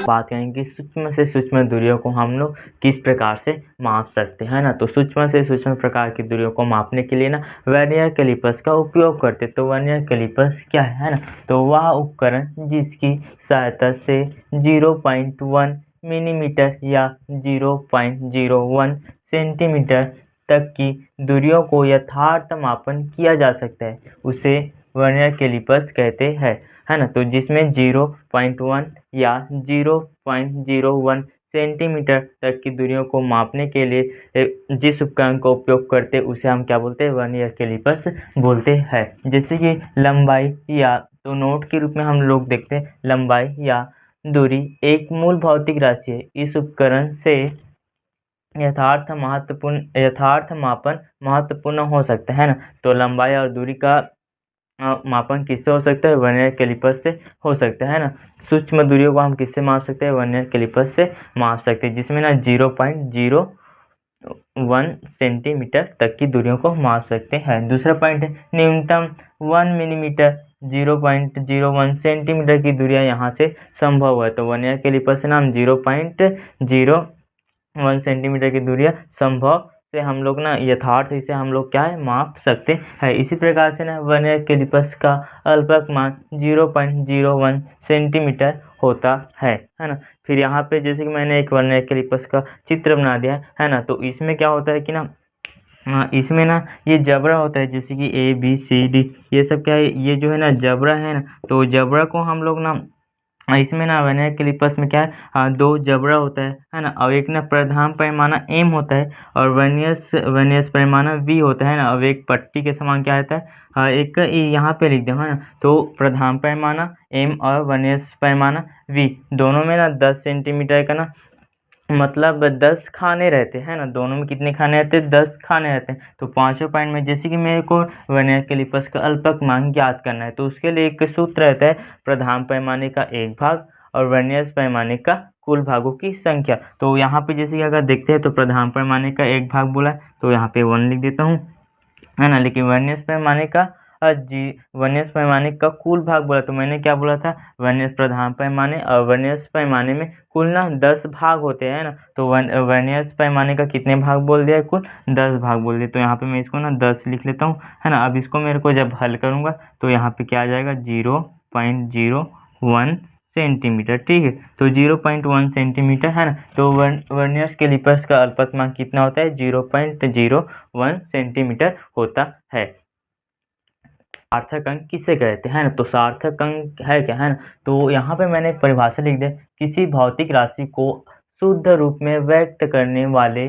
बात करेंगे सूक्ष्म से सूक्ष्म दूरियों को हम लोग किस प्रकार से माप सकते हैं ना। तो सूक्ष्म से सूक्ष्म प्रकार की दूरियों को मापने के लिए ना वर्नियर कैलिपर्स का उपयोग करते। तो वर्नियर कैलिपर्स क्या है ना, तो वह उपकरण जिसकी सहायता से 0.1 मिलीमीटर या 0.01 सेंटीमीटर तक की दूरियों को यथार्थ मापन किया जा सकता है, उसे वर्नियर कैलिपर्स कहते हैं, है ना। तो जिसमें 0.1 या 0.01 सेंटीमीटर तक की दूरियों को मापने के लिए जिस उपकरण का उपयोग करते हैं उसे हम क्या बोलते हैं, वर्नियर कैलिपर्स बोलते हैं। जैसे कि लंबाई या तो नोट के रूप में हम लोग देखते हैं, लंबाई या दूरी एक मूल भौतिक राशि है। इस उपकरण से यथार्थ मापन महत्वपूर्ण हो सकता है ना। तो लंबाई और दूरी का मापन किससे हो सकता है, वर्नियर कैलिपर से हो सकता है ना। सूक्ष्म दूरियों को हम किससे माप सकते हैं, वर्नियर कैलिपर से माप सकते हैं, जिसमें ना 0.01 सेंटीमीटर तक की दूरियों को माप सकते हैं। दूसरा पॉइंट है न्यूनतम 1 मिलीमीटर 0.01 सेंटीमीटर की दूरियां यहाँ से संभव है। तो वर्नियर कैलिपर से ना हम 0.01 सेंटीमीटर की दूरियां संभव से हम लोग ना यथार्थ इसे हम लोग क्या है माप सकते हैं। इसी प्रकार से ना वर्नियर कैलिपर्स का अल्पतमांक 0.01 सेंटीमीटर होता है ना। फिर यहाँ पे जैसे कि मैंने एक वर्नियर कैलिपर्स का चित्र बना दिया है ना। तो इसमें क्या होता है कि ना इसमें ना ये जबड़ा होता है, जैसे कि ABCD ये सब क्या है, ये जो है ना जबड़ा है ना। तो जबड़ा को हम लोग ना इसमें ना वर्नियर कैलिपर्स में क्या है, दो जबड़ा होता है ना। और एक ना प्रधान पैमाना M होता है और वर्नियर पैमाना V होता है ना। अब एक पट्टी के समान क्या रहता है, एक यहाँ पे लिख दो है ना। तो प्रधान पैमाना M और वर्नियर पैमाना V दोनों में ना 10 सेंटीमीटर का ना मतलब 10 खाने रहते हैं ना। दोनों में कितने खाने रहते हैं, 10 खाने रहते हैं। तो पांचों पॉइंट में जैसे कि मेरे को वर्नियर कैलिपर्स का अल्पतमांक ज्ञात करना है, तो उसके लिए एक सूत्र रहता है, प्रधान पैमाने का एक भाग और वर्नियर पैमाने का कुल भागों की संख्या। तो यहाँ पे जैसे कि अगर देखते हैं तो प्रधान पैमाने का एक भाग बोला है, तो यहाँ पे 1 लिख देता हूँ, है ना। लेकिन वर्नियर पैमाने का वर्नियर पैमाने का कुल भाग बोला, तो मैंने क्या बोला था, वर्नियर प्रधान पैमाने और वर्नियर पैमाने में कुल ना 10 भाग होते हैं ना। तो वर्नियर पैमाने का कितने भाग बोल दिया है, कुल 10 भाग बोल दिया। तो यहाँ पे मैं इसको ना 10 लिख लेता हूँ, है ना। अब इसको मेरे को जब हल करूँगा तो यहाँ पे क्या आ जाएगा, 0.01 सेंटीमीटर, ठीक है। तो 0.1 सेंटीमीटर है ना। तो वर्नियर कैलिपर्स का अल्पतमांक कितना होता है, 0.01 सेंटीमीटर होता है। सार्थक अंक किसे कहते हैं ना, तो सार्थक अंक है क्या, है ना। तो यहाँ पे मैंने परिभाषा लिख दी, किसी भौतिक राशि को शुद्ध रूप में व्यक्त करने वाले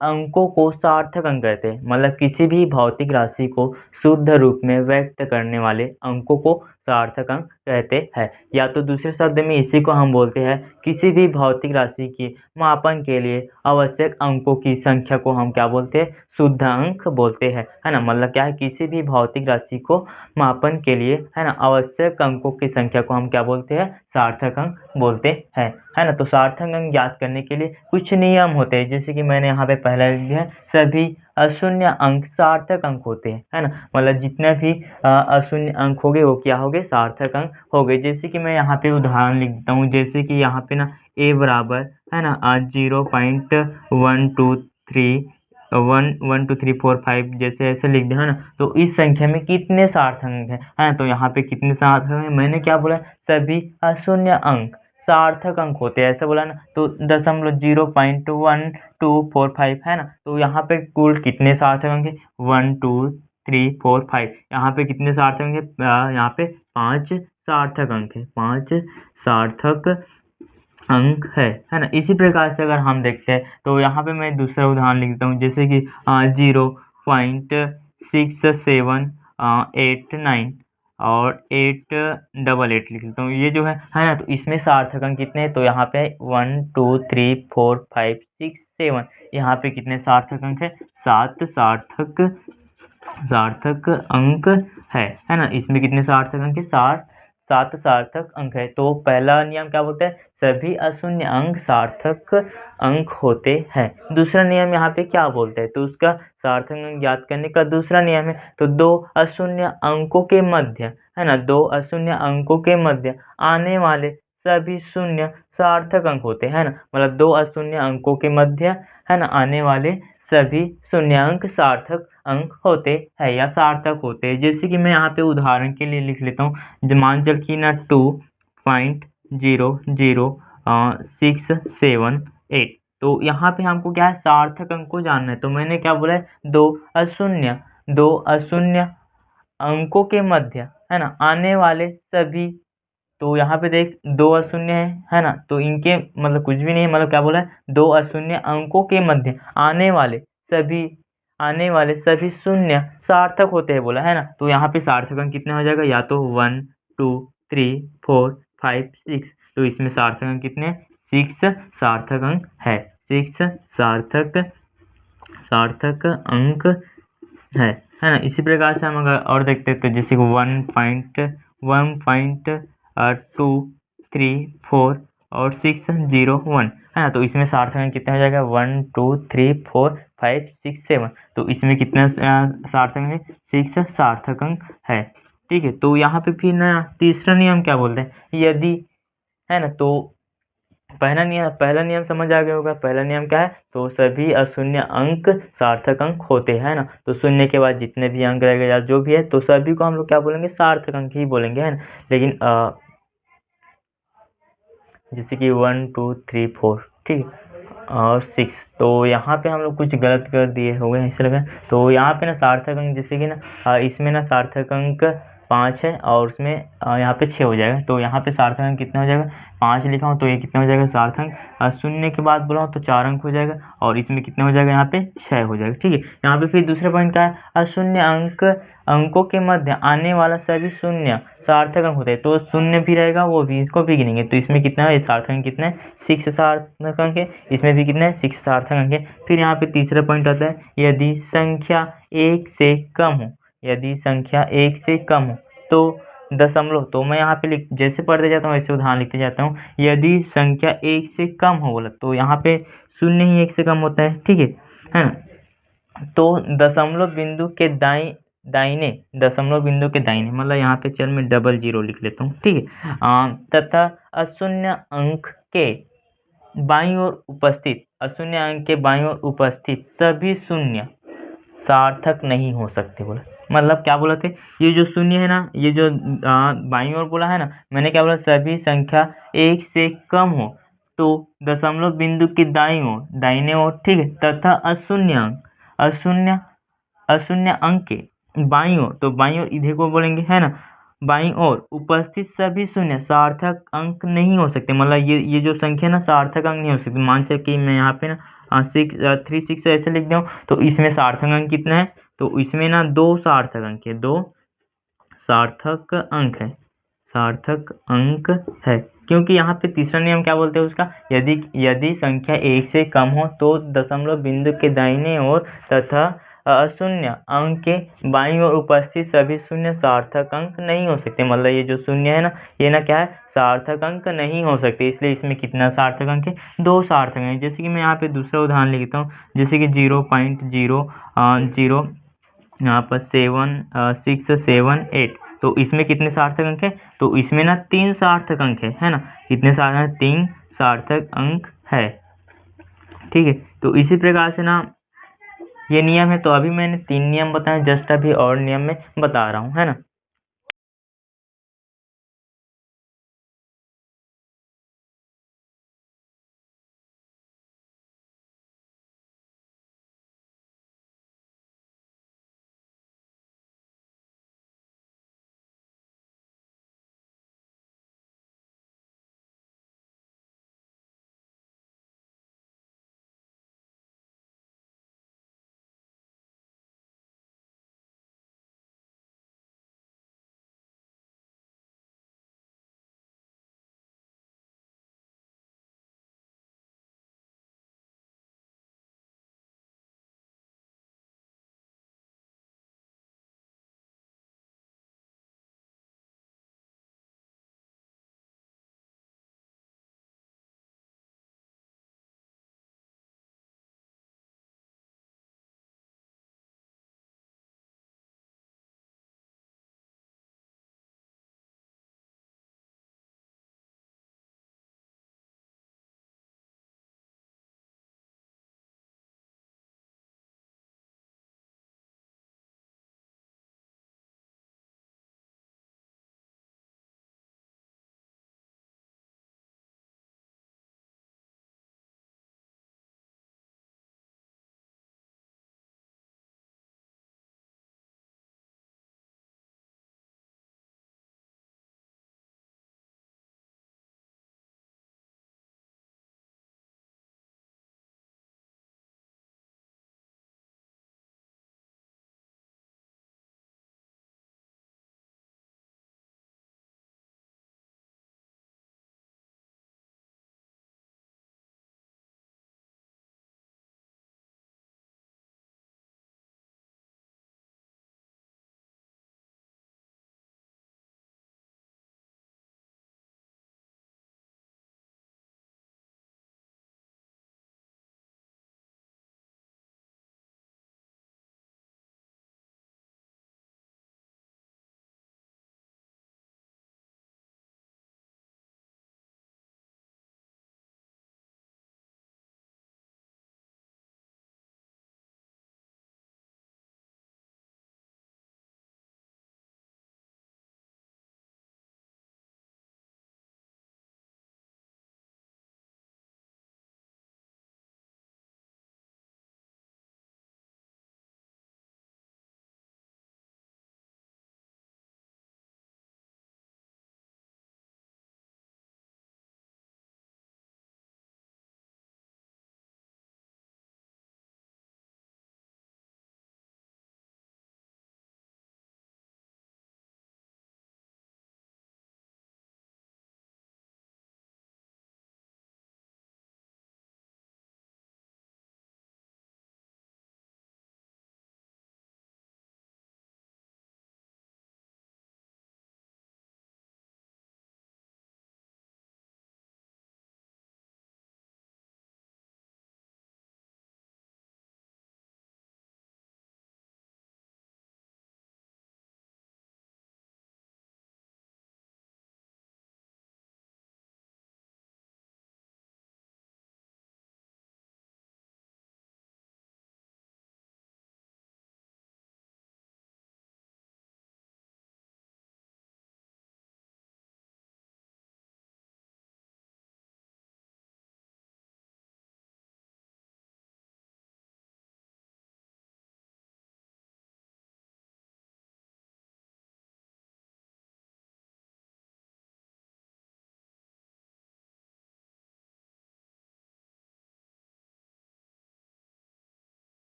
अंकों को सार्थक अंक कहते हैं। मतलब किसी भी भौतिक राशि को शुद्ध रूप में व्यक्त करने वाले अंकों को सार्थक अंक कहते हैं। या तो दूसरे शब्द में इसी को हम बोलते हैं, किसी भी भौतिक राशि के मापन के लिए आवश्यक अंकों की संख्या को हम क्या बोलते हैं, शुद्ध अंक बोलते हैं, है ना। मतलब क्या है, किसी भी भौतिक राशि को मापन के लिए, है ना, आवश्यक अंकों की संख्या को हम क्या बोलते हैं, सार्थक अंक बोलते हैं, है ना। तो सार्थक अंक ज्ञात करने के लिए कुछ नियम होते हैं, जैसे कि मैंने यहाँ पे पहला लिख दिया है, सभी अशून्य अंक सार्थक अंक होते हैं, है ना। मतलब जितने भी अशून्य अंक हो गए वो क्या हो गए, सार्थक अंक हो गए। जैसे कि मैं यहाँ पे उदाहरण लिख देता हूँ, जैसे कि यहाँ पे ना a बराबर है ना 0.123 जैसे ऐसे लिख दिया, है ना। तो इस संख्या में कितने सार्थक अंक है ना। तो यहाँ पे कितने सार्थक अंक है, मैंने क्या बोला, सभी अशून्य अंक सार्थक अंक होते हैं, ऐसा बोला ना। तो 0.1245 है ना। तो यहाँ पे कुल कितने सार्थक अंक है, 1 2 3 4 5, यहाँ पे कितने सार्थक अंक है, यहाँ पे 5 सार्थक अंक है, 5 सार्थक अंक है ना। इसी प्रकार से अगर हम देखते हैं तो यहाँ पे मैं दूसरा उदाहरण लिखता हूँ, जैसे कि 0.6789 और 888 लिख लेता हूँ, ये जो है ना। तो इसमें सार्थक अंक कितने हैं, तो यहाँ पे 1 2 3 4 5 6 7, यहाँ पे कितने सार्थक अंक है, 7 सार्थक अंक है ना। इसमें कितने सार्थक अंक है, 7 सार्थक अंक है। तो पहला नियम क्या बोलता है, सभी अशून्य अंक सार्थक अंक होते हैं। दूसरा नियम यहाँ पे क्या बोलता है, तो उसका सार्थक अंक ज्ञात करने का दूसरा नियम है, तो दो अशून्य अंकों के मध्य, है ना, दो अशून्य अंकों के मध्य आने वाले सभी शून्य सार्थक अंक होते हैं ना, मतलब दो अशून्य अंकों के मध्य है ना आने वाले सभी शून्यांक सार्थक अंक होते हैं या सार्थक होते हैं। जैसे कि मैं यहाँ पे उदाहरण के लिए लिख लेता हूँ, मान चल की ना 2.00678, तो यहाँ पे हमको क्या है, सार्थक अंक को जानना है। तो मैंने क्या बोला है, दो अशून्य अंकों के मध्य है ना आने वाले सभी, तो यहाँ पे देख दो अशून्य है ना, तो इनके मतलब कुछ भी नहीं है, मतलब क्या बोला है, दो अशून्य अंकों के मध्य आने वाले सभी शून्य सार्थक होते हैं बोला है ना। तो यहाँ पे सार्थक अंक कितने हो जाएगा, या तो 1 2 3 4 5 6, तो इसमें सार्थक अंक कितने, 6 सार्थक अंक है, 6 सार्थक अंक है ना। इसी प्रकार से हम अगर और देखते हैं तो जैसे 1.1.2 3 4 और 601 है ना, तो इसमें सार्थक अंक कितना हो जाएगा, 1 2 3 4 5 6 7, तो इसमें कितना सार्थक अंक है, 6 सार्थक अंक है। ठीक है, तो यहाँ पे फिर ना तीसरा नियम क्या बोलते हैं, यदि है ना, तो पहला नियम समझ आ गया होगा। पहला नियम क्या है, तो सभी अशून्य अंक सार्थक अंक होते हैं ना, तो शून्य के बाद जितने भी अंक रहेंगे या जो भी है, तो सभी को हम लोग क्या बोलेंगे, सार्थक अंक ही बोलेंगे है ना। लेकिन जैसे कि 1 2 3 4 ठीक और 6, तो यहाँ पे हम लोग कुछ गलत कर दिए हो गए ऐसे लगा। तो यहाँ पे ना सार्थक अंक जैसे कि ना इसमें ना सार्थक अंक 5 है और उसमें यहाँ पे 6 हो जाएगा, तो यहाँ पे सार्थक अंक कितना हो जाएगा, 5 लिखा हूँ तो ये कितना हो जाएगा सार्थक अंक, शून्य के बाद बोला हूँ तो 4 अंक हो जाएगा और इसमें कितना हो जाएगा, यहाँ पे 6 हो जाएगा। ठीक है, यहाँ पे फिर दूसरा पॉइंट क्या है, अशून्य अंकों के मध्य आने वाला सभी शून्य सार्थक अंक होते हैं, तो शून्य भी रहेगा वो भी, इसको भी गिनेंगे, तो इसमें कितना है, सार्थक अंक कितना है, 6 सार्थक अंक है, इसमें भी कितना है, 6 सार्थक अंक है। फिर यहाँ पे तीसरा पॉइंट आता है, यदि संख्या 1 से कम हो तो दशमलव, तो मैं यहाँ पे जैसे पढ़ते जाता हूँ वैसे उदाहरण लिखते जाता हूँ। यदि संख्या 1 से कम हो बोला, तो यहाँ पे शून्य ही 1 से कम होता है। ठीक है ना, तो दशमलव बिंदु के दाहिने मतलब यहाँ पे चल मैं 00 लिख लेता हूँ। ठीक है, तथा अशून्य अंक के बाईं ओर उपस्थित सभी शून्य सार्थक नहीं हो सकते बोला। मतलब क्या बोला थे, ये जो शून्य है ना, ये जो बाईं ओर बोला है ना, मैंने क्या बोला, सभी संख्या 1 से कम हो तो दशमलव बिंदु की दाहिने ओर, ठीक है, तथा अशून्य अंक के बाईं ओर, तो बाईं ओर इधर को बोलेंगे है ना, बाईं ओर उपस्थित सभी शून्य सार्थक अंक नहीं हो सकते। मतलब ये जो संख्या ना सार्थक अंक नहीं हो सकती। मान चल कि मैं यहाँ पे ना 6 ऐसे लिख दूँ, तो इसमें सार्थक अंक कितना है, तो इसमें ना 2 सार्थक अंक है, 2 सार्थक अंक है, क्योंकि यहाँ पे तीसरा नियम क्या बोलते हैं उसका, यदि संख्या 1 से कम हो तो दशमलव बिंदु के दाहिने ओर तथा अशून्य अंक के बाईं ओर उपस्थित सभी शून्य सार्थक अंक नहीं हो सकते। मतलब ये जो शून्य है ना, ये ना क्या है, सार्थक अंक नहीं हो सकते, इसलिए इसमें कितना सार्थक अंक है, 2 सार्थक अंक। जैसे कि मैं यहाँ पे दूसरा उदाहरण लिखता हूँ, जैसे कि 0.0 यहाँ पर 678, तो इसमें कितने सार्थक अंक है, तो इसमें ना 3 सार्थक अंक है ना, कितने सार्थक, 3 सार्थक अंक है। ठीक है, तो इसी प्रकार से ना ये नियम है। तो अभी मैंने 3 नियम बताए, जस्ट अभी और नियम में बता रहा हूँ है ना।